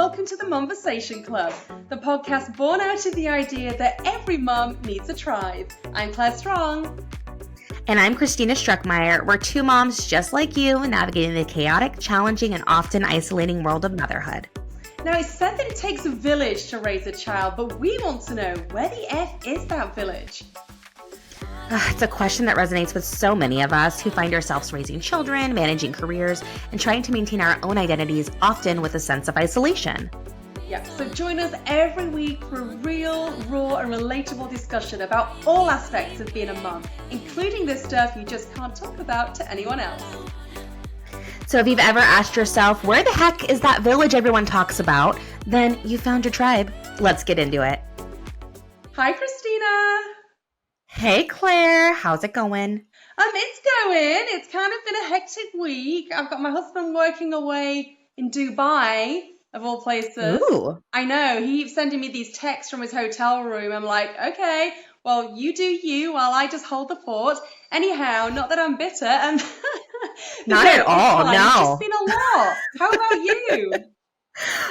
welcome to the Momversation Club, the podcast born out of the idea that every mom needs a tribe. I'm Claire Strong. And I'm Christina Struckmeyer. We're two moms just like you, navigating the chaotic, challenging, and often isolating world of motherhood. Now, it's said that it takes a village to raise a child, but we want to know, where the F is that village? It's a question that resonates with so many of us who find ourselves raising children, managing careers, and trying to maintain our own identities, often with a sense of isolation. Yeah, so join us every week for a real, raw, and relatable discussion about all aspects of being a mum, including the stuff you just can't talk about to anyone else. So if you've ever asked yourself, where the heck is that village everyone talks about, then you found your tribe. Let's get into it. Hi, Christina. Hey, Claire. How's it going? It's going. It's kind of been a hectic week. I've got my husband working away in Dubai, of all places. Ooh. I know. He keeps sending me these texts from his hotel room. I'm like, okay, well, you do you while I just hold the fort. Anyhow, not that I'm bitter. Not at all, no. It's just been a lot. How about you?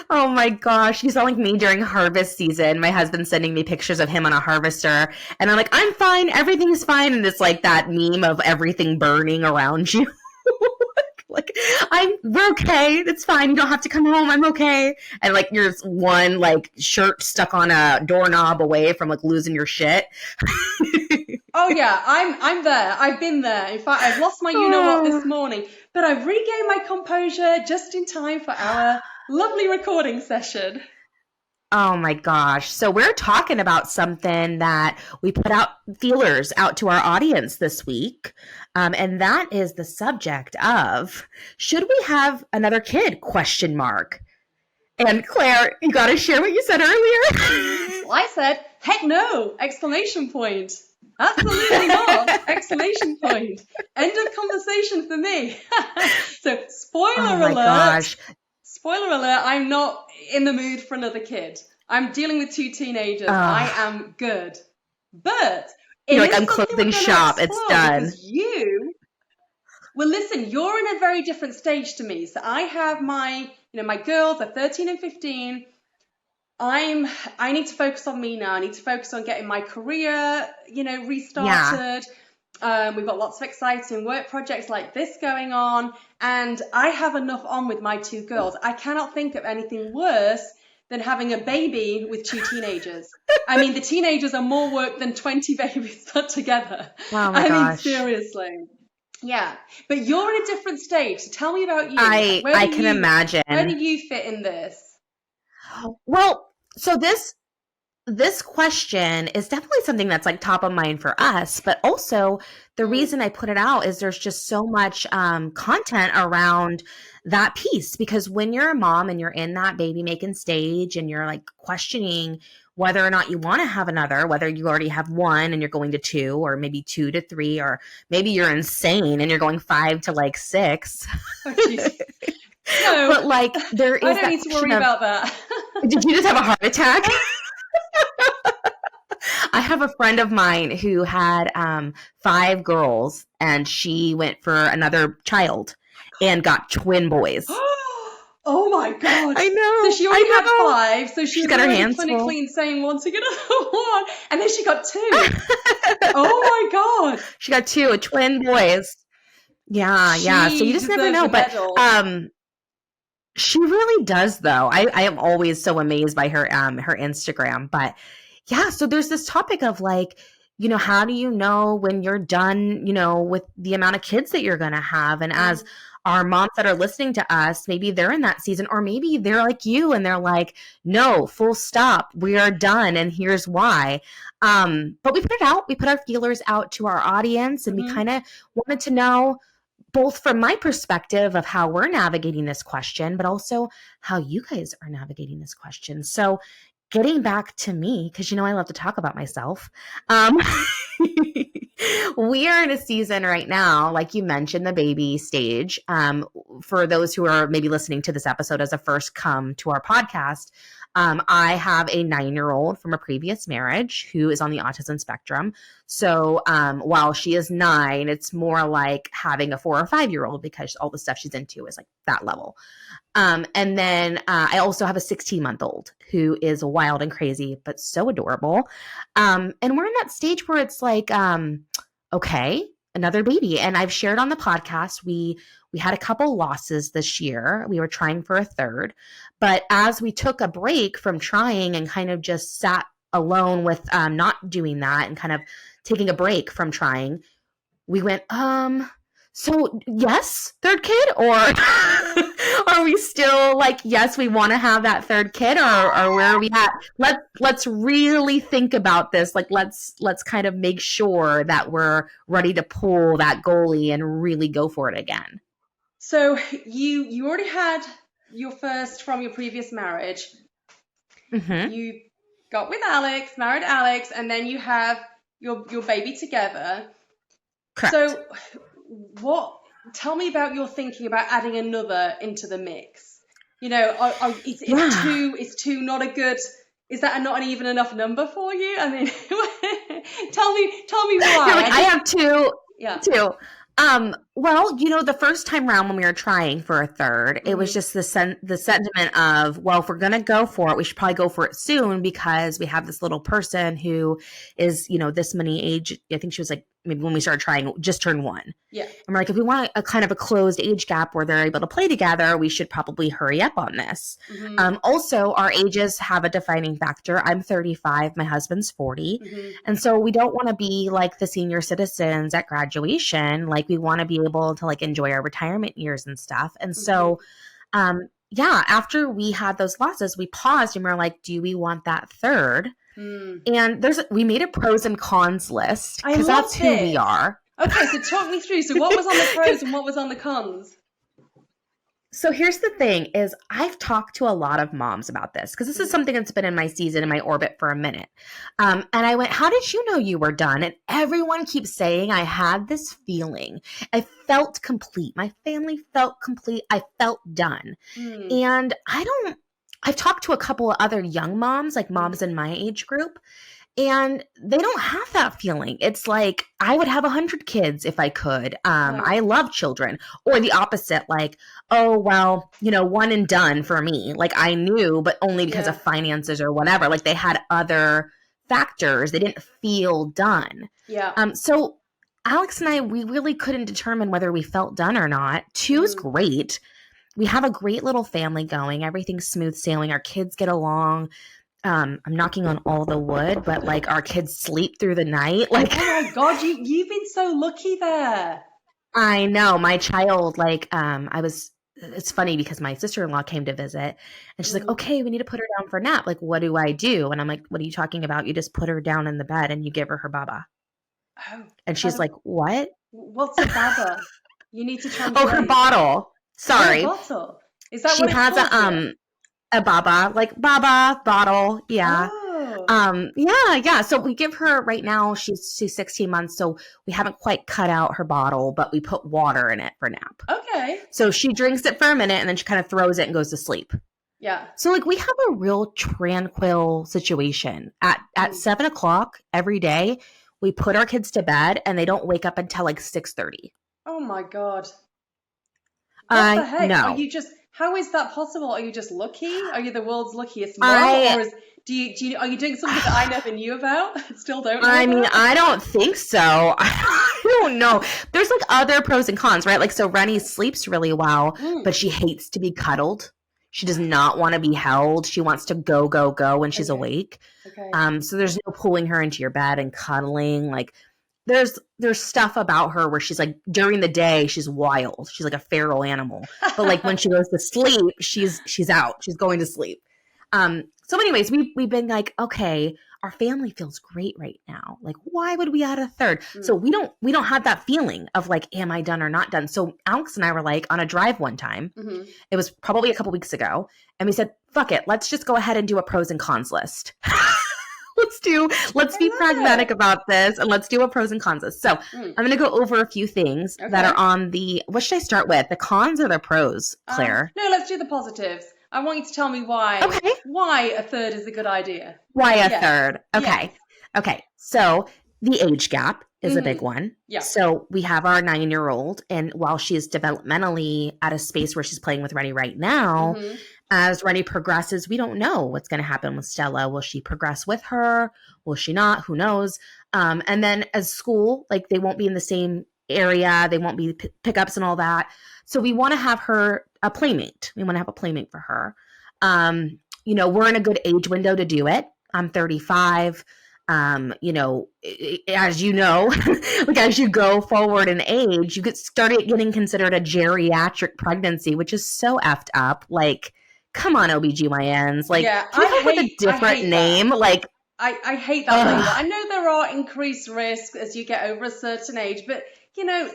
Oh my gosh, you sound like me during harvest season. My husband's sending me pictures of him on a harvester, and I'm like, I'm fine, everything's fine, and it's like that meme of everything burning around you. Like, we're okay, it's fine, you don't have to come home, I'm okay. And like, you're one like shirt stuck on a doorknob away from like losing your shit. Oh yeah, I'm there. I've been there. In fact, I've lost my you-know-what this morning, but I've regained my composure just in time for our lovely recording session. Oh my gosh. So we're talking about something that we put out feelers out to our audience this week. And that is the subject of, should we have another kid? ? And Claire, you got to share what you said earlier. Well, I said, heck no! ! Absolutely not! ! End of conversation for me. So, spoiler alert. Gosh. Spoiler alert, I'm not in the mood for another kid. I'm dealing with two teenagers. I am good. But you're like, I'm closing shop. It's done. Well, listen, you're in a very different stage to me. So I have my girls are 13 and 15. I need to focus on me now. I need to focus on getting my career, restarted. Yeah. We've got lots of exciting work projects like this going on, and I have enough on with my two girls. I cannot think of anything worse than having a baby with two teenagers. I mean, the teenagers are more work than 20 babies put together. Oh my gosh. Mean, seriously. Yeah, but you're in a different stage. So tell me about you. I can imagine. Where do you fit in this? Well, so this question is definitely something that's like top of mind for us, but also the reason I put it out is there's just so much content around that piece, because when you're a mom and you're in that baby making stage and you're like questioning whether or not you want to have another, whether you already have one and you're going to 2, or maybe 2 to 3, or maybe you're insane and you're going 5 to like 6. Oh, no, but like there is I don't need to worry about that. Did you just have a heart attack? I have a friend of mine who had 5 girls, and she went for another child and got twin boys. Oh my God. I know. So she already had 5. So she's got her hands clinically full. insane, wanting another one. And then she got 2. Oh my God. She got 2 twin boys. Yeah. So you just never know. But she really does, though. I am always so amazed by her her Instagram. But yeah, so there's this topic of like, how do you know when you're done, with the amount of kids that you're going to have? And as our moms that are listening to us, maybe they're in that season, or maybe they're like you and they're like, no, full stop, we are done, and here's why. But we put it out. We put our feelers out to our audience, and we kind of wanted to know, both from my perspective of how we're navigating this question, but also how you guys are navigating this question. So getting back to me, because I love to talk about myself. We are in a season right now, like you mentioned, the baby stage. For those who are maybe listening to this episode as a first come to our podcast, I have a 9-year-old from a previous marriage who is on the autism spectrum. So while she is 9, it's more like having a 4 or 5-year-old because all the stuff she's into is like that level. And then I also have a 16-month-old who is wild and crazy, but so adorable. And we're in that stage where it's like, okay, another baby. And I've shared on the podcast, we had a couple losses this year. We were trying for a third. But as we took a break from trying and kind of just sat alone with not doing that and kind of taking a break from trying, we went, so yes, third kid, or are we still like, yes, we want to have that third kid, or where are we at? Let's really think about this. Like, let's kind of make sure that we're ready to pull that goalie and really go for it again. So you already had your first from your previous marriage. Mm-hmm. You got with Alex, married Alex, and then you have your baby together. Correct. So tell me about your thinking about adding another into the mix. You know, is two not a good, is that not an even enough number for you? I mean, tell me why. Like, I have two. Yeah. Two. Well, you know, the first time around when we were trying for a third, it was just the sentiment of, well, if we're going to go for it, we should probably go for it soon because we have this little person who is, you know, this many age. I think she was like, maybe when we started trying, just turned 1. Yeah. And we're like, if we want a kind of a closed age gap where they're able to play together, we should probably hurry up on this. Mm-hmm. Also, our ages have a defining factor. I'm 35, my husband's 40. Mm-hmm. And so we don't want to be like the senior citizens at graduation. Like, we want to be able to like enjoy our retirement years and stuff. And so, after we had those losses, we paused and we were like, do we want that third? And we made a pros and cons list because that's who we are. Okay, so talk me through. So what was on the pros and what was on the cons? So here's the thing is I've talked to a lot of moms about this because this is something that's been in my season, in my orbit for a minute. And I went, how did you know you were done? And everyone keeps saying I had this feeling. I felt complete. My family felt complete. I felt done. And I've talked to a couple of other young moms, like moms in my age group, and they don't have that feeling. It's like, I would have 100 kids if I could. I love children. Or the opposite, like, oh, well, you know, one and done for me. Like, I knew, but only because of finances or whatever. Like, they had other factors. They didn't feel done. Yeah. So Alex and I, we really couldn't determine whether we felt done or not. 2 is great. We have a great little family going. Everything's smooth sailing. Our kids get along. I'm knocking on all the wood, but like our kids sleep through the night. Like, oh my God, you've been so lucky there. I know. My child, like, it's funny because my sister-in-law came to visit and she's like, okay, we need to put her down for a nap. Like, what do I do? And I'm like, what are you talking about? You just put her down in the bed and you give her baba. Oh, and she's like, what? What's a baba? You need to translate. Oh, her bottle. Sorry. Bottle. Is that she what it has calls a baba, like baba bottle. Yeah. Oh. Yeah. So we give her right now, she's 16 months. So we haven't quite cut out her bottle, but we put water in it for nap. Okay. So she drinks it for a minute and then she kind of throws it and goes to sleep. Yeah. So like we have a real tranquil situation at 7:00 every day. We put our kids to bed and they don't wake up until like 6:30. Oh my God. What the heck? No. Are you just, how is that possible? Are you just lucky? Are you the world's luckiest mom? Or are you doing something that I never knew about? Still don't know I about? mean, I don't think so. I don't know. There's like other pros and cons, right? Like, so Rennie sleeps really well, but she hates to be cuddled. She does not want to be held. She wants to go when she's awake. Okay. So there's no pulling her into your bed and cuddling. Like, there's stuff about her where she's like, during the day she's wild, she's like a feral animal, but like when she goes to sleep, she's out, she's going to sleep. So anyways, we've been like, okay, our family feels great right now, like why would we add a third? So we don't have that feeling of like, am I done or not done? So Alex and I were like on a drive one time, it was probably a couple weeks ago, and we said, fuck it, let's just go ahead and do a pros and cons list. Let's be pragmatic about this and let's do a pros and cons list. So I'm going to go over a few things that are on what should I start with? The cons or the pros, Claire? No, let's do the positives. I want you to tell me why Okay. a third is a good idea. Why a Yes. third? Yes. Okay. Okay. So the age gap is a big one. Yeah. So we have our 9-year-old, and while she is developmentally at a space where she's playing with Rennie right now, as Rennie progresses, we don't know what's going to happen with Stella. Will she progress with her? Will she not? Who knows? And then as school, like they won't be in the same area. They won't be pickups and all that. So we want to have her a playmate. We want to have a playmate for her. We're in a good age window to do it. I'm 35. As you know, like as you go forward in age, you get started getting considered a geriatric pregnancy, which is so effed up. Like, come on, OBGYNs. Like, yeah, can you come with a different name? That. Like, I hate that label. I know there are increased risks as you get over a certain age, but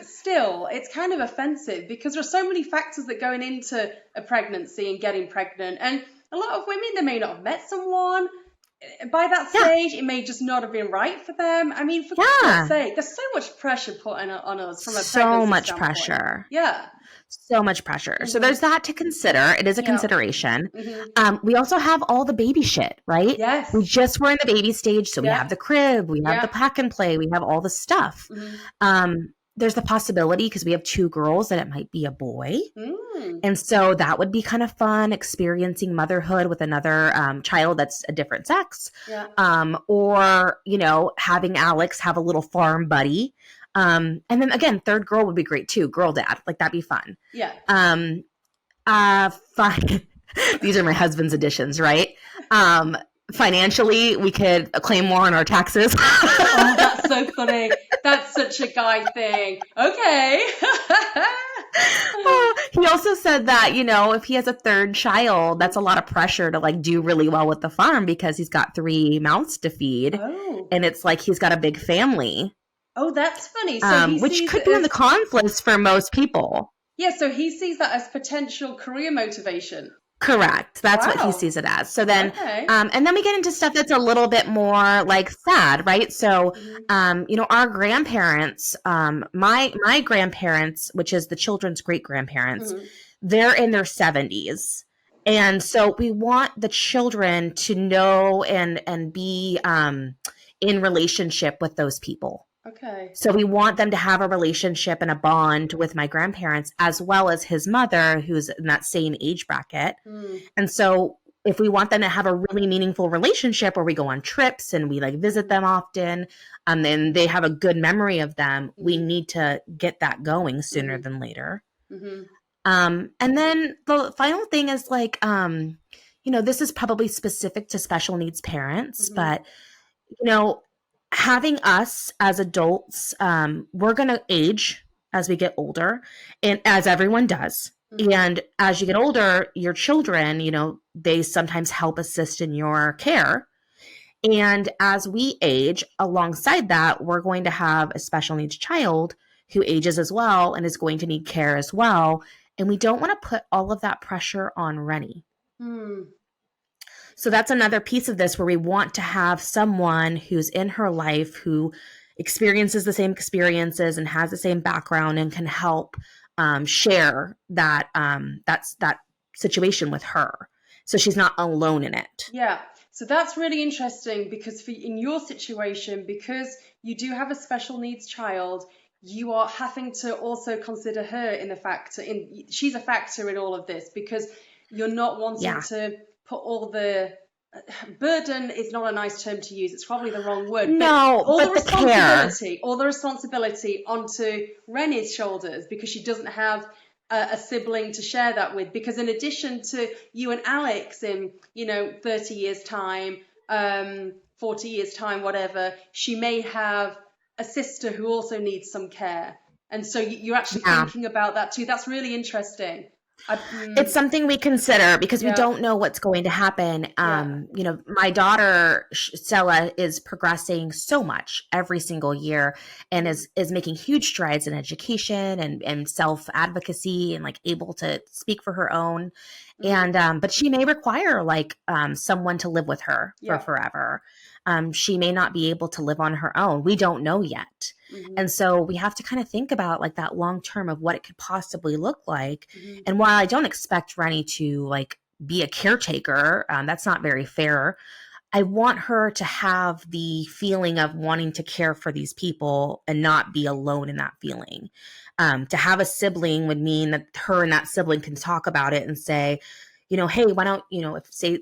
still, it's kind of offensive because there are so many factors that go into a pregnancy and getting pregnant. And a lot of women, they may not have met someone. By that stage, it may just not have been right for them. I mean, for God's sake, there's so much pressure put on us from a pregnancy so much standpoint. Pressure. Yeah. So much pressure. So there's that to consider. It is a consideration. We also have all the baby shit, right? Yes. We just were in the baby stage. So we have the crib, we have the pack and play, we have all the stuff. There's the possibility, because we have 2 girls, that it might be a boy. And so that would be kind of fun, experiencing motherhood with another child that's a different sex. Or, having Alex have a little farm buddy. And then again, 3rd girl would be great too. Girl dad, like that'd be fun. Yeah. Fine. These are my husband's additions, right? Financially, we could claim more on our taxes. Oh, that's so funny. That's such a guy thing. Okay. He also said that, if he has a 3rd child, that's a lot of pressure to like do really well with the farm because he's got 3 mouths to feed. And it's like he's got a big family. Oh, that's funny. So which could be in the conflicts for most people. Yeah, so he sees that as potential career motivation. Correct. That's what he sees it as. So then, and then we get into stuff that's a little bit more like sad, right? So, our grandparents, my grandparents, which is the children's great grandparents, they're in their 70s. And so we want the children to know and be in relationship with those people. Okay. So we want them to have a relationship and a bond with my grandparents, as well as his mother, who's in that same age bracket. And so if we want them to have a really meaningful relationship where we go on trips and we like visit them often, and then they have a good memory of them, we need to get that going sooner than later. And then the final thing is like, this is probably specific to special needs parents, but, having us as adults, we're going to age as we get older, and as everyone does. And as you get older, your children, they sometimes help assist in your care. And as we age, alongside that, we're going to have a special needs child who ages as well and is going to need care as well. And we don't want to put all of that pressure on Rennie. So that's another piece of this where we want to have someone who's in her life who experiences the same experiences and has the same background and can help share that that situation with her, so she's not alone in it. Yeah. So that's really interesting because in your situation, because you do have a special needs child, you are having to also consider her in the factor. She's a factor in all of this because you're not wanting to put all the burden is not a nice term to use. It's probably the wrong word. No, all but the responsibility onto Rennie's shoulders because she doesn't have a sibling to share that with. Because in addition to you and Alex in 30 years time, 40 years time, whatever, she may have a sister who also needs some care, and so you're actually thinking about that too. That's really interesting. It's something we consider because we don't know what's going to happen. My daughter, Stella, is progressing so much every single year and is making huge strides in education and self-advocacy and like able to speak for her own. And but she may require someone to live with her for forever. She may not be able to live on her own. We don't know yet. And so we have to kind of think about that long term of what it could possibly look like. And while I don't expect Rennie to be a caretaker. That's not very fair. I want her to have the feeling of wanting to care for these people and not be alone in that feeling. To have a sibling would mean that her and that sibling can talk about it and say, hey, why don't, if say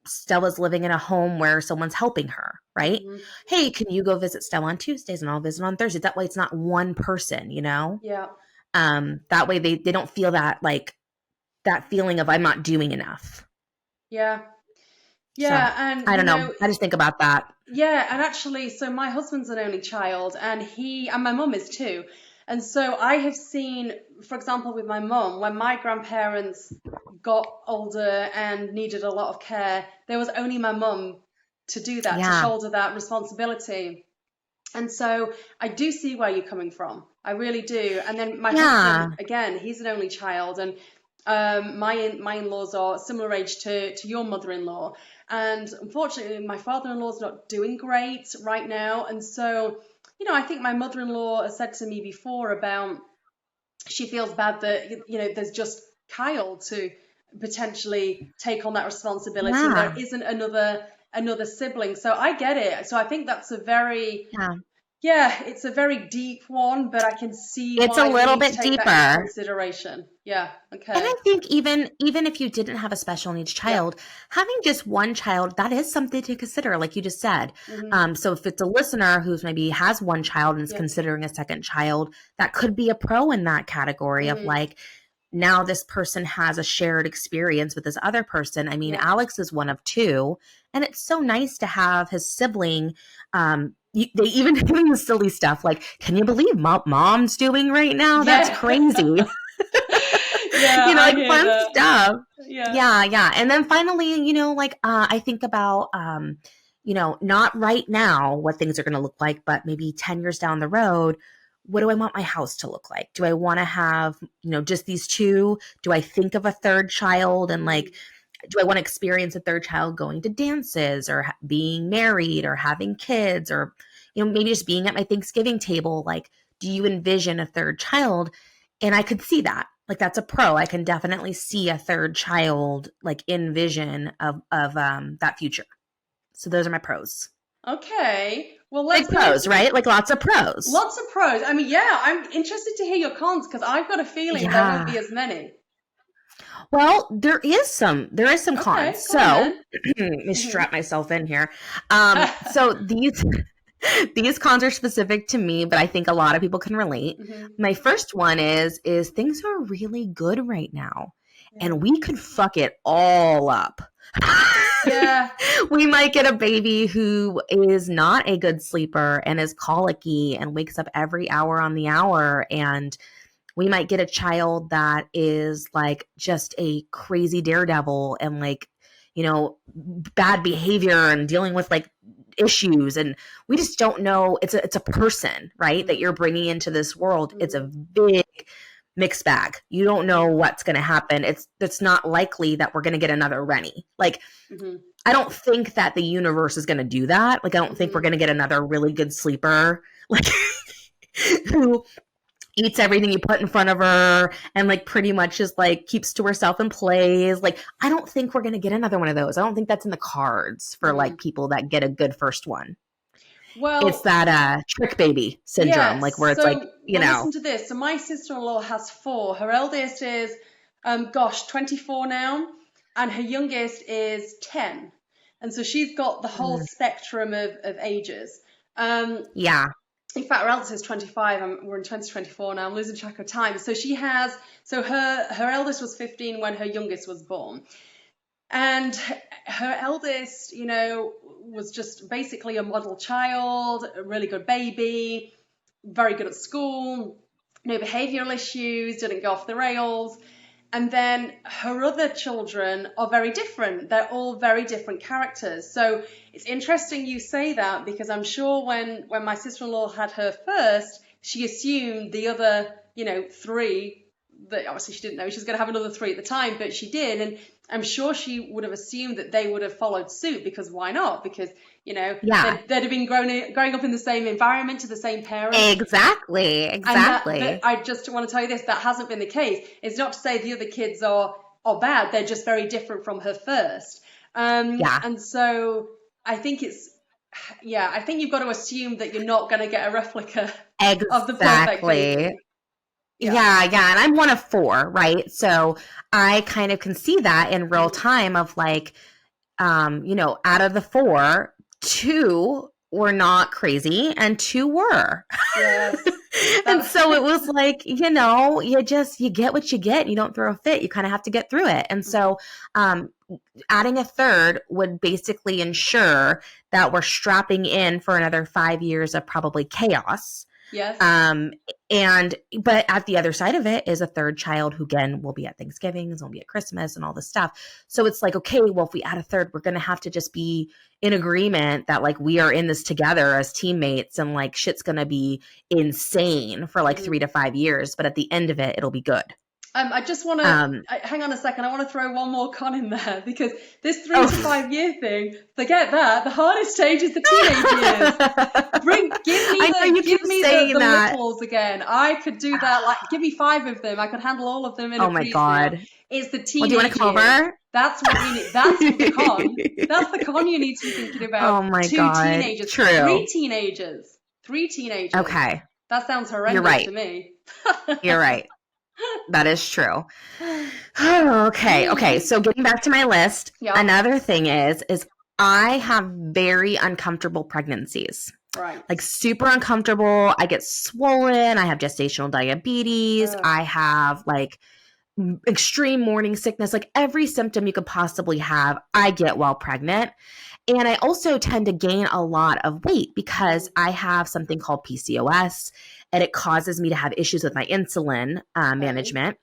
Stella's living in a home where someone's helping her, right? Mhm. Hey, can you go visit Stella on Tuesdays and I'll visit on Thursdays? That way it's not one person, Yeah. That way they don't feel that like that feeling of I'm not doing enough. Yeah. So Yeah. And, I don't know. I just think about that. yeah. And actually, so my husband's an only child, and my mum is too. And so I have seen, for example, with my mum, when my grandparents got older and needed a lot of care, there was only my mum to do that, to Yeah. shoulder that responsibility. And so I do see where you're coming from. I really do. And then my Yeah. husband, again, he's an only child, and my in-laws are similar age to your mother-in-law. And unfortunately, my father-in-law's not doing great right now. And so, I think my mother-in-law has said to me before about she feels bad that, there's just Kyle to potentially take on that responsibility, and there Yeah. isn't another sibling. So I get it. So I think that's Yeah. it's a very deep one, but I can see It's a why we little need to bit take that into deeper. consideration. Yeah. And Okay. I think even if you didn't have a special needs Yeah. child, having just one child, that is something to consider, like you just said. Hmm. So if it's a listener who's maybe has one child and is Yeah. considering a second child, that could be a pro in that category of Hmm. like, now this person has a shared experience with this other person. I mean, Yeah. Alex is one of two, and it's so nice to have his sibling. They even do the silly stuff like, can you believe mom's doing right now? That's Yeah. crazy. Yeah, I Like hear fun that. stuff. Yeah. Yeah, yeah. And then finally, like I think about not right now what things are going to look like, but maybe 10 years down the road, what do I want my house to look like? Do I want to have, just these two? Do I think of a third child and Mm. like do I want to experience a third child going to dances or being married or having kids or maybe just being at my Thanksgiving table? Like, do you envision a third child? And I could see that. Like that's a pro. I can definitely see a third child like in vision of that future. So those are my pros. Okay. Well, let's Big go pros, into right? Like lots of pros. lots of pros. I mean, yeah, I'm interested to hear your cons because I've got a feeling there won't Yeah. be as many. Well, there is some cons. Okay, go on So then. let me Hmm. strap myself in here. So these cons are specific to me, but I think a lot of people can relate. Hmm. My first one is things are really good right now, Yeah. and we could fuck it all up. Yeah. We might get a baby who is not a good sleeper and is colicky and wakes up every hour on the hour, and we might get a child that is like just a crazy daredevil and like bad behavior and dealing with like issues, and we just don't know. It's a person, right, that Mm. you're bringing into this world. It's a Mm. big mixed bag. You don't know Mm. what's going to happen. It's not likely that we're going to get another Rennie. Like Hmm. I don't think that the universe is going to do that. Like I don't think we're Hmm. going to get another really good sleeper like who eats everything you put in front of her and like pretty much just like keeps to herself and plays. Like I don't think we're going to get another one of those. I don't think that's in the cards for Hmm. like people that get a good first one. It's Well, that trick baby syndrome, like where yes. it's like, Well, listen to this. So my sister-in-law has four. Her eldest is, 24 now, and her youngest is 10. And so she's got the whole mm, spectrum of ages. Um, yeah. in fact, her eldest is 25. We're in 2024 now. I'm losing track of time. So her eldest was 15 when her youngest was born. And her eldest, was just basically a model child, a really good baby, very good at school, no behavioral issues, didn't go off the rails. And then her other children are very different. They're all very different characters. So it's interesting you say that because I'm sure when my sister-in-law had her first, she assumed the other, three, that obviously she didn't know she was going to have another three at the time, but she did. And I'm sure she would have assumed that they would have followed suit because why not? Because, Yeah. they'd have been growing up in the same environment to the same parents. Exactly. And but Exactly. I just want to tell you this, that hasn't been the case. It's not to say the other kids are or bad. They're just very different from her first. Yeah, And so I think I think you've got to assume that you're not going to get a replica of the perfect exactly. baby. Yeah. Yeah, yeah. And I'm one of four, right? So I kind of can see that in real Mm. time of like, out of the four, two were not crazy and two were. Yes. And That. so it was like, you get what you get. You don't throw a fit. You kind of have to get through it. And Mhm. so um, adding a third would basically ensure that we're strapping in for another 5 years of probably chaos. Yes. Um, but at the other side of it is a third child who again will be at Thanksgiving, will be at Christmas and all this stuff. So it's like, okay, well, if we add a third, we're going to have to just be in agreement that like we are in this together as teammates and like shit's going to be insane for like 3 to 5 years. But at the end of it, it'll be good. I just want to Um, hang on a second. I want to throw one more con in there because this three oh. to 5 year thing, forget that. The hardest stage is the teenage years. Give me the littles again. I could do that. Like, give me 5 of them. I could handle all of them in Oh a my pre-sale. God. It's the Well, teenage do you want to come years. over? That's what we need. That's the con. That's the con you need to be thinking about. Oh my 2 God. teenagers. True. 3 teenagers. 3 teenagers. Okay. That sounds horrendous You're right. to me. You're right. That is true. Okay. So getting back to my list, another thing is I have very uncomfortable pregnancies. Right. Like super uncomfortable. I get swollen. I have gestational diabetes. I have like extreme morning sickness, like every symptom you could possibly have, I get while pregnant. And I also tend to gain a lot of weight because I have something called PCOS and it causes me to have issues with my insulin management.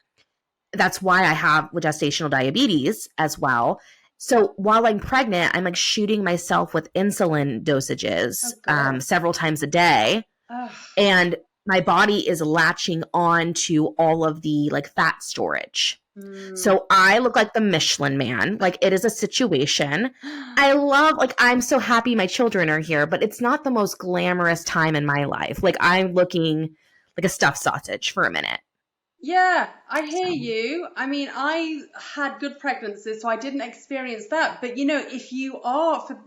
That's why I have gestational diabetes as well. So while I'm pregnant, I'm like shooting myself with insulin dosages several times a day. And my body is latching on to all of the like fat storage. So I look like the Michelin man. Like it is a situation. I'm so happy my children are here, but it's not the most glamorous time in my life. Like I'm looking like a stuffed sausage for a minute. Yeah, I hear you. I mean, I had good pregnancies, so I didn't experience that. But if you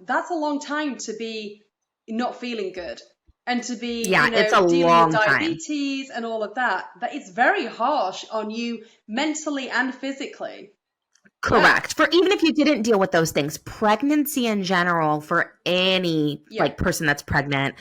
that's a long time to be not feeling good and to be, it's a dealing long with diabetes and all of that. That it's very harsh on you mentally and physically. Correct. For even if you didn't deal with those things, pregnancy in general for any like person that's pregnant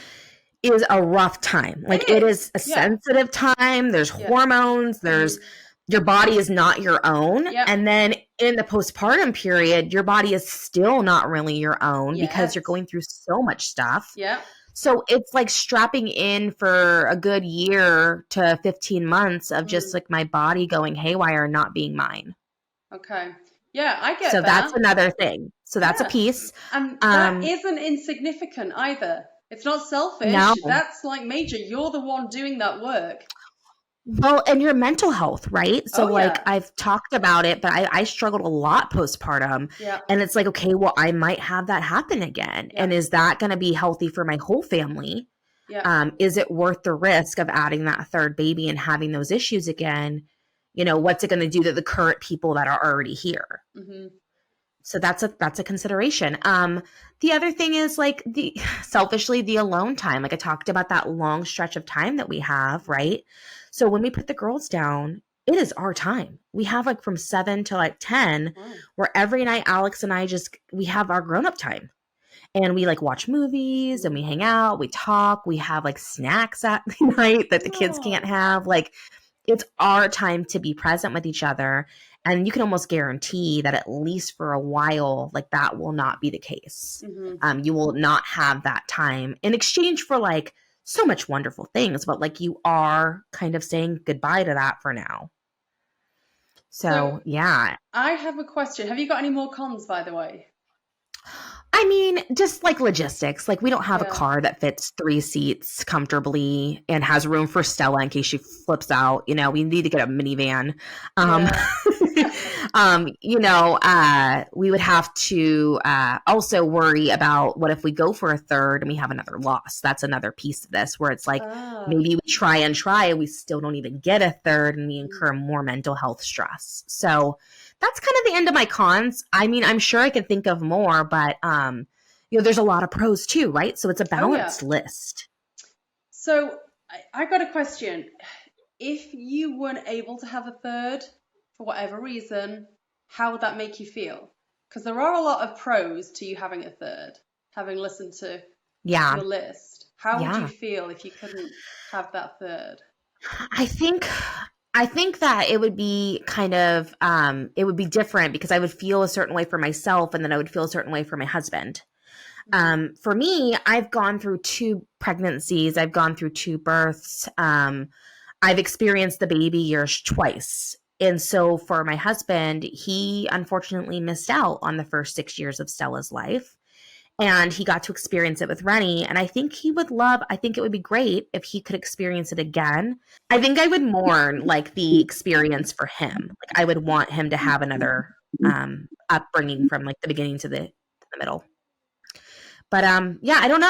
is a rough time. Like it is a sensitive time. There's hormones. There's your body is not your own. And then in the postpartum period, your body is still not really your own because you're going through so much stuff. So it's like strapping in for a good year to 15 months of just like my body going haywire and not being mine. Okay. Yeah, I get that. So that's another thing. So that's a piece. And that isn't insignificant either. It's not selfish. No. That's like major. You're the one doing that work. Well, and your mental health, right? So I've talked about it, but I struggled a lot postpartum. And it's like, okay, well, I might have that happen again. And is that going to be healthy for my whole family? Is it worth the risk of adding that third baby and having those issues again? What's it going to do to the current people that are already here? So that's a consideration. The other thing is like selfishly the alone time. Like I talked about that long stretch of time that we have, right? So when we put the girls down, it is our time. We have like from 7 to like 10 where every night Alex and I we have our grown-up time. And we like watch movies and we hang out, we talk, we have like snacks at night that the kids can't have. Like it's our time to be present with each other. And you can almost guarantee that at least for a while, like that will not be the case. You will not have that time in exchange for like so much wonderful things, but like you are kind of saying goodbye to that for now. So yeah. I have a question. Have you got any more cons, by the way? I mean, just like logistics. Like we don't have a car that fits 3 seats comfortably and has room for Stella in case she flips out. We need to get a minivan. We would have to also worry about what if we go for a third and we have another loss. That's another piece of this where it's like Ah. maybe we try and we still don't even get a third and we incur more mental health stress. So that's kind of the end of my cons. I mean, I'm sure I can think of more, but there's a lot of pros too, right? So it's a Oh, yeah. balanced list. So I got a question. If you weren't able to have a third for whatever reason, how would that make you feel? Because there are a lot of pros to you having a third, having listened to Yeah. your list. How would you Yeah. feel if you couldn't have that third? I think that it would be kind of it would be different because I would feel a certain way for myself and then I would feel a certain way for my husband. For me, I've gone through 2 pregnancies. I've gone through 2 births. I've experienced the baby years twice. And so for my husband, he unfortunately missed out on the first 6 years of Stella's life. And he got to experience it with Rennie. And I think it would be great if he could experience it again. I think I would mourn like the experience for him. Like I would want him to have another upbringing from like the beginning to the middle. But yeah, I don't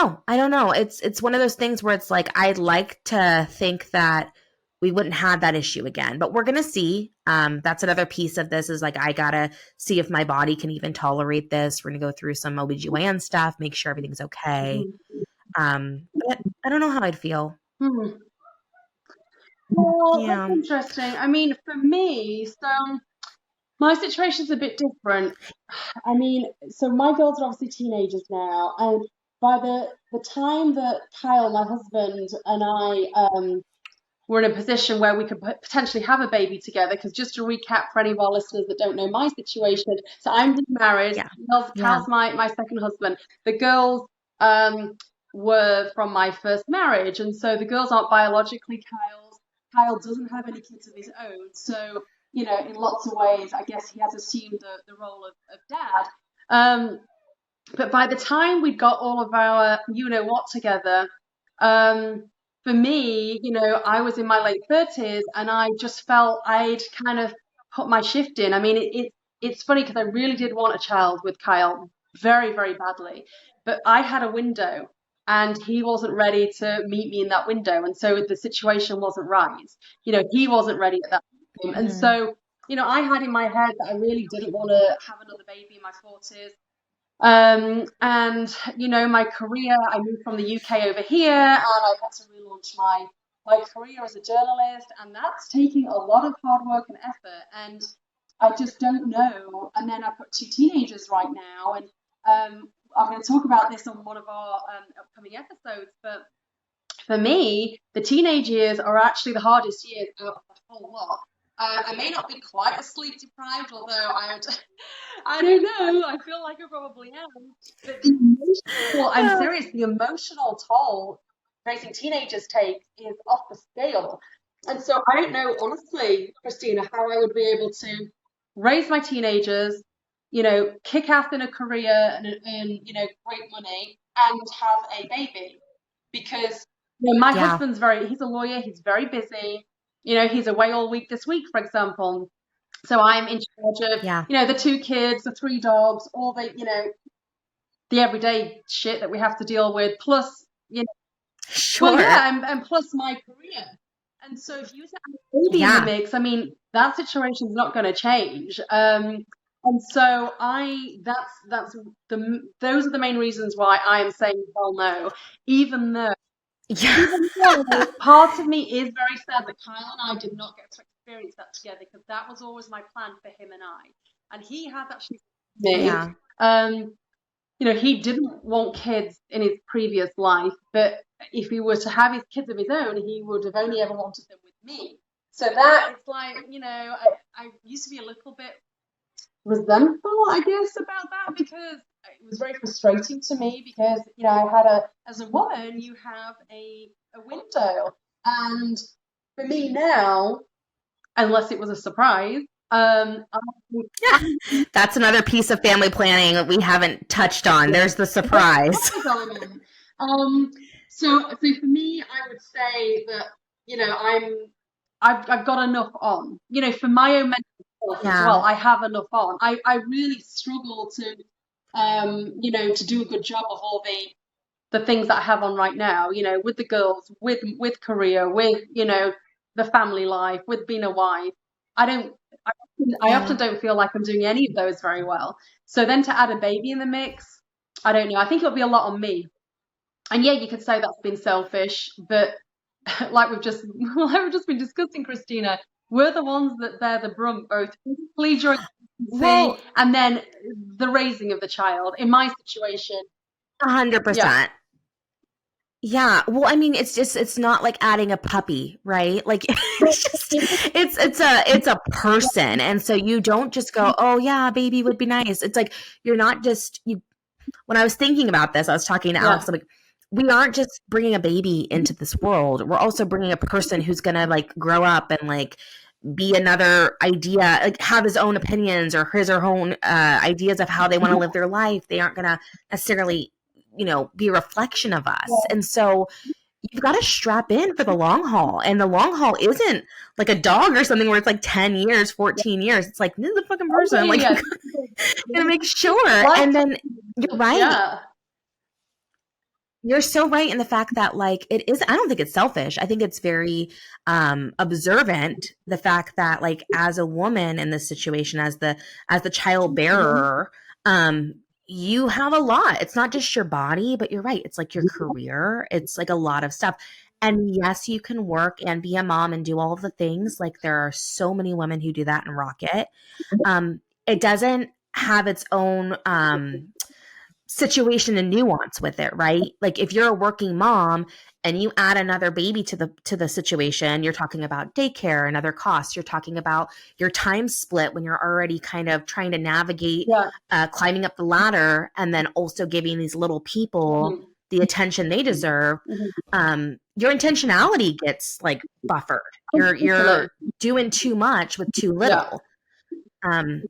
know. It's one of those things where it's like I'd like to think that we wouldn't have that issue again, but we're gonna see. That's another piece of this is like I gotta see if my body can even tolerate this. We're gonna go through some OBGYN stuff, make sure everything's okay. But I don't know how I'd feel. Hmm. Well, that's Yeah. interesting. I mean, for me, so my situation's a bit different. I mean, so my girls are obviously teenagers now, and by the time that Kyle, my husband, and I were in a position where we could potentially have a baby together, because just to recap for any of our listeners that don't know my situation, so I'm married. Yeah. Kyle's my second husband. The girls were from my first marriage, and so the girls aren't biologically Kyle's. Kyle doesn't have any kids of his own, so in lots of ways, I guess he has assumed the role of dad. But by the time we'd got all of our what together, for me, I was in my late 30s and I just felt I'd kind of put my shift in. I mean, it's funny because I really did want a child with Kyle very, very badly, but I had a window and he wasn't ready to meet me in that window. And so the situation wasn't right. He wasn't ready at that time. And so, I had in my head that I really didn't want to have another baby in my 40s. And my career, I moved from the UK over here and I had to relaunch my career as a journalist, and that's taking a lot of hard work and effort, and I just don't know. And then I've got 2 teenagers right now, and I'm going to talk about this on one of our upcoming episodes, but for me, the teenage years are actually the hardest years out of the whole lot. I may not be quite as sleep deprived, although I don't know. I feel like I probably am. But I'm serious. The emotional toll raising teenagers takes is off the scale. And so I don't know, honestly, Christina, how I would be able to raise my teenagers, kick ass in a career and earn, great money and have a baby. Because my husband's he's a lawyer, he's very busy. He's away all week this week, for example. So I'm in charge of, the 2 kids, the 3 dogs, all the everyday shit that we have to deal with, plus, Sure. well, yeah, and plus my career. And so if you have a baby in the mix, I mean, that situation's not going to change. And so those are the main reasons why I am saying hell no, even though part of me is very sad that Kyle and I did not get to experience that together, because that was always my plan for him and I. And he has actually he didn't want kids in his previous life, but if he were to have his kids of his own, he would have only ever wanted them with me. So that it's like, I used to be a little bit resentful, I guess, about that, because it was very frustrating to me, because I had as a woman, you have a window, and for me now, unless it was a surprise, that's another piece of family planning that we haven't touched on. There's the surprise. So for me, I would say that I've got enough on, for my own mental as well. Yeah. I have enough on. I really struggle to, to do a good job of all the things that I have on right now, with the girls, with career, with, the family life, with being a wife. I don't, I often Yeah. don't feel like I'm doing any of those very well. So then to add a baby in the mix, I don't know. I think it'll be a lot on me. And yeah, you could say that's been selfish, but like we've just been discussing, Christina, we're the ones that bear the brunt both physically during pregnancy Well, and then the raising of the child. In my situation, yeah, 100%. Yeah, well, I mean, it's not like adding a puppy, right? Like it's just it's a person. And so you don't just go, "Oh yeah, baby would be nice." It's like you're not just you when I was thinking about this, I was talking to yeah, Alex, I'm like, we aren't just bringing a baby into this world. We're also bringing a person who's going to like grow up and like be another idea, like have his own opinions or his or her own ideas of how they want to live their life. They aren't going to necessarily, be a reflection of us. And so you've got to strap in for the long haul. And the long haul isn't like a dog or something where it's like 10 years, 14 years. It's like, this is a fucking oh, person. yeah, Like, yeah, you got to make sure. And lifetime then you're commitment. right. Yeah, You're so right in the fact that like it is I don't think it's selfish. I think it's very observant the fact that like as a woman in this situation as the child hmm bearer you have a lot. It's not just your body, but you're right. It's like your career. It's like a lot of stuff. And yes, you can work and be a mom and do all of the things. Like there are so many women who do that and rock it. It doesn't have its own situation and nuance with it, right? Like if you're a working mom and you add another baby to the situation, you're talking about daycare and other costs. You're talking about your time split when you're already kind of trying to navigate yeah, climbing up the ladder and then also giving these little people hmm the attention they deserve. hmm Your intentionality gets like buffered. totally. You're doing too much with too Yeah, little.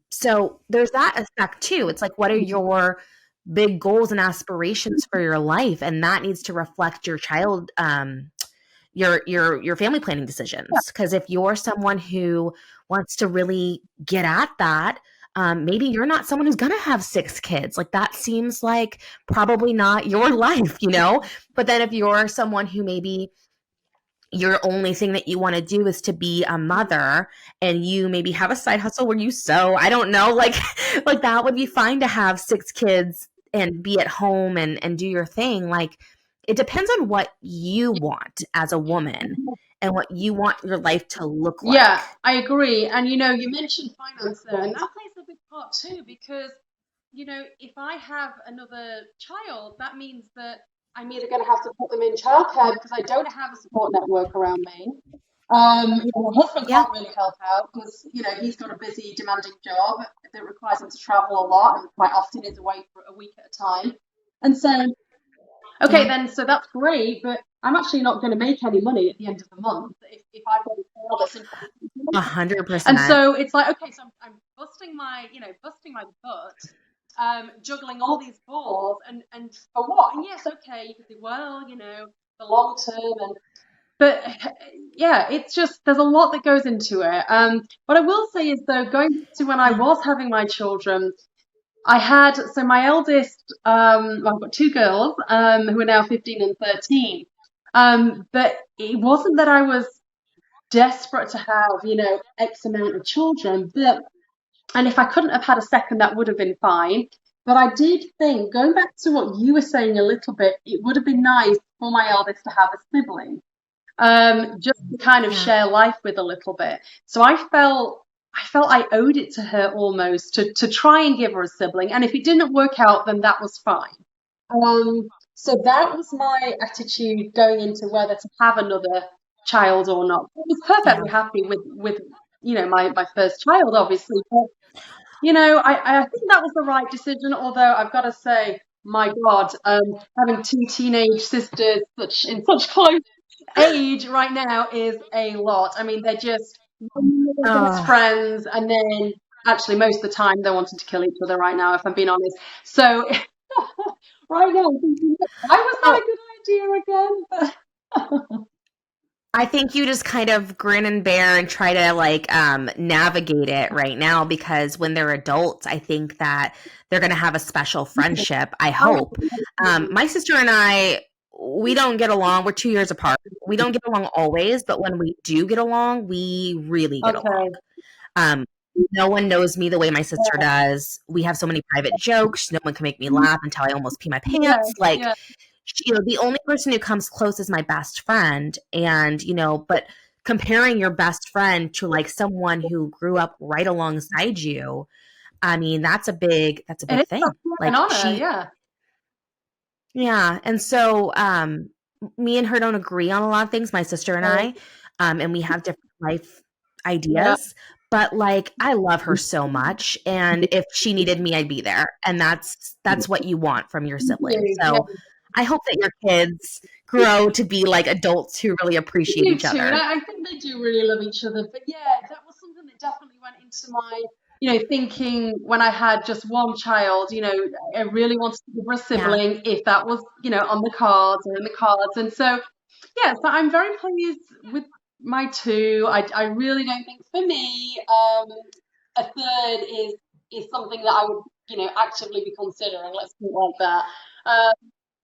So there's that effect too. It's like, what are your big goals and aspirations for your life? And that needs to reflect your child, your family planning decisions. Because if you're someone who wants to really get at that, maybe you're not someone who's going to have 6 kids. Like that seems like probably not your life. But then if you're someone who maybe your only thing that you want to do is to be a mother and you maybe have a side hustle where you sew, I don't know, like like that would be fine to have 6 kids and be at home and do your thing. Like it depends on what you want as a woman and what you want your life to look yeah, like. I agree. And you mentioned finance there, and that plays a big part too, because if I have another child, that means that I'm either going to have to put them in childcare because I don't have a support network around me. My husband Yeah. can't really help out because he's got a busy, demanding job that requires him to travel a lot and quite often is away for a week at a time. And so, okay, Yeah. then so that's great, but I'm actually not going to make any money at the end of the month if I've got a child that's in. 100%. And so it's like, okay, so I'm busting my butt, juggling all these balls, and for what? And yes, okay, you could say, well, the long term, but yeah, it's just there's a lot that goes into it. What I will say is though, going back to when I Yeah. was having my children, so my eldest, well, I've got two girls, who are now 15 and 13. But it wasn't that I was desperate to have, X amount of children. And if I couldn't have had a second, that would have been fine. But I did think, going back to what you were saying a little bit, it would have been nice for my eldest to have a sibling, just to kind of Yeah. share life with a little bit. So I felt I owed it to her almost to try and give her a sibling. And if it didn't work out, then that was fine. So that was my attitude going into whether to have another child or not. I was Yeah. perfectly happy with my first child, obviously. But I think that was the right decision. Although I've got to say, my God, having two teenage sisters in such close age right now is a lot. I mean, they're just best Oh, friends, and then actually most of the time they're wanting to kill each other right now, if I'm being honest. So right now, I'm thinking, why was that a well, good idea again? I think you just kind of grin and bear and try to like navigate it right now, because when they're adults, I think that they're going to have a special friendship. I Oh, hope. My sister and I, we don't get along. We're 2 years apart. We don't get along always, but when we do get along, we really get along. okay. Um, no one knows me the way my sister does. We have so many private jokes. No one can make me laugh until I almost pee my Yeah, pants. Like, yeah. the only person who comes close is my best friend. And, but comparing your best friend to like someone who grew up right alongside you, I mean, that's a It big is thing. an Like honor, yeah. yeah. And so, me and her don't agree on a lot of things, my sister and Right. I, and we have different life Yeah. ideas. But like, I love her so much, and if she needed me, I'd be there. And that's what you want from your sibling. Yeah. So, I hope that your kids grow to be like adults who really appreciate Do each too, and other. I think they do really love each other. But yeah, that was something that definitely went into my, thinking when I had just one child. I really wanted to give her a Yeah. sibling if that was, on the cards or in the cards. And so, yeah, so I'm very pleased with my two. I really don't think for me, a third is something that I would, actively be considering. Let's put it like that. Uh,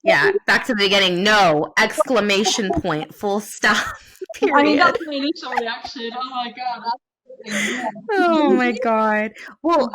Yeah. Back to the beginning. No! Exclamation point. Full stop. I mean, that's Period. my initial reaction. Oh my God, absolutely. Oh my Yeah. God. Well,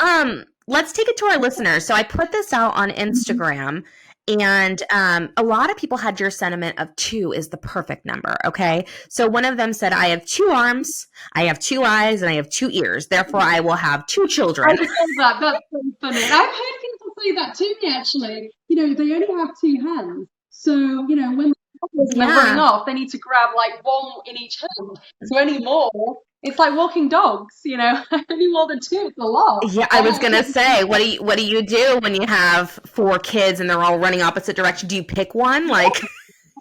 let's take it to our listeners. So I put this out on Instagram, and a lot of people had your sentiment of two is the perfect number. Okay. So one of them said, I have two arms, I have two eyes, and I have two ears. Therefore, I will have two I children. love that. That's so funny. I've heard people say that to me actually. They only have two hands. So, when they're running Yeah. off, they need to grab like one in each hand. So any more, it's like walking dogs, any more than two, it's a lot. Yeah, I was gonna say, what do you do when you have four kids and they're all running opposite direction? Do you pick one? Like,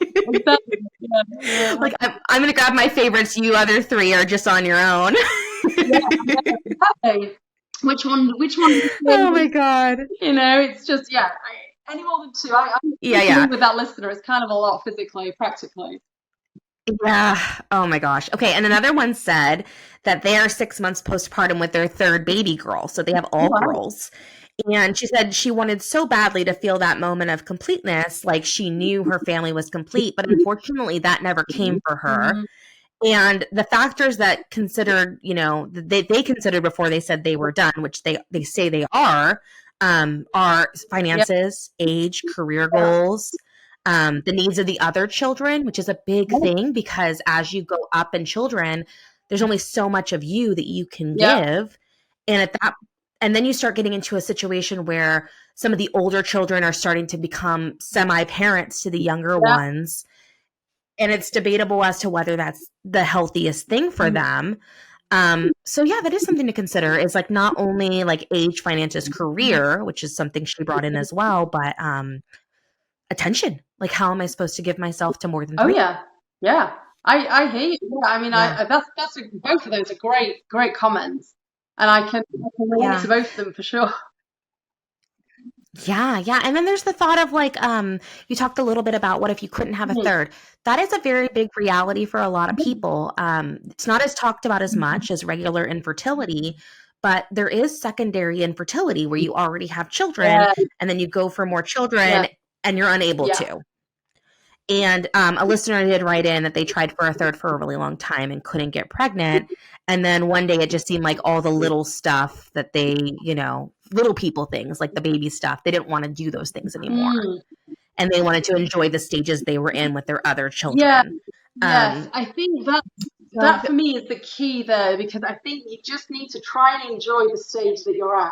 Exactly. Yeah, yeah, like I'm gonna grab my favorites. You other three are just on your own. yeah, yeah, exactly. Which one do Oh you my think? God. It's just, yeah, any more than two. I Yeah, agree yeah. with that listener. It's kind of a lot physically, practically. Yeah. Oh my gosh. Okay. And another one said that they are 6 months postpartum with their third baby girl. So they have Oh, all wow. girls. And she said she wanted so badly to feel that moment of completeness, like she knew her family was complete, but unfortunately that never came for her. Mhm. And the factors that considered, they considered before they said they were done, which they say they are Yeah, finances, age, career yeah, goals, the needs of the other children, which is a big thing because as you go up in children, there's only so much of you that you can yeah, give. And and then you start getting into a situation where some of the older children are starting to become semi parents to the younger yeah. ones, and it's debatable as to whether that's the healthiest thing for Mhm. them. So yeah, that is something to consider, is like not only like age, finances, career, which is something she brought in as well, but attention. Like, how am I supposed to give myself to more than Oh three? yeah, yeah. I hear you. Yeah, I mean, Yeah. both of those are great comments, and I can relate to Yeah. both of them for sure. Yeah, yeah. And then there's the thought of like, you talked a little bit about what if you couldn't have a Mhm. third. That is a very big reality for a lot of people. It's not as talked about as much as regular infertility, but there is secondary infertility where you already have children Yeah, and then you go for more yeah, children and you're unable yeah. to. And a listener did write in that they tried for a third for a really long time and couldn't get pregnant. And then one day it just seemed like all the little stuff that little people things like the baby stuff, they didn't want to do those things anymore. Mm. And they wanted to enjoy the stages they were in with their other Yeah, children. yes. Um, I think that so, for me is the key there, because I think you just need to try and enjoy the stage that you're at.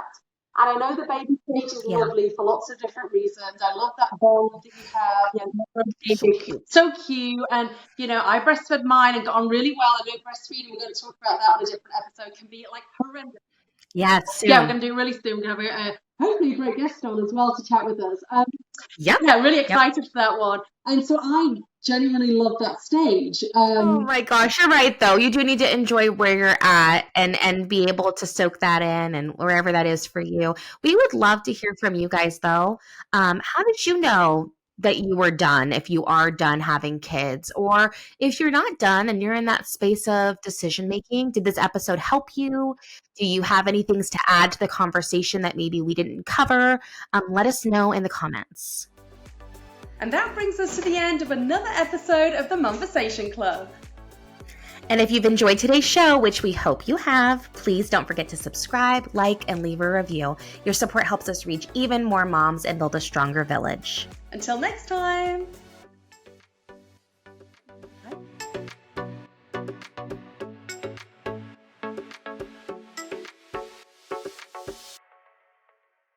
And I know the baby stage is yeah, lovely for lots of different reasons. I love that bond that you have. so Baby. cute. So cute. And, I breastfed mine and got on really well. I know breastfeeding, we're going to talk about that on a different episode, can be like horrendous. Yeah, Yeah, we're soon. going to do it really soon. We're going to have hopefully a great guest on as well to chat with us. Yep. Yeah, really Yep. excited for that one. And so I genuinely love that stage. Oh my gosh, you're right though. You do need to enjoy where you're at and be able to soak that in and wherever that is for you. We would love to hear from you guys though. How did you know that you were done, if you are done having kids, or if you're not done and you're in that space of decision making. Did this episode help you? Do you have any things to add to the conversation that maybe we didn't cover? Let us know in the comments. And that brings us to the end of another episode of the Momversation Club. And if you've enjoyed today's show, which we hope you have, please don't forget to subscribe, like, and leave a review. Your support helps us reach even more moms and build a stronger village. Until next time.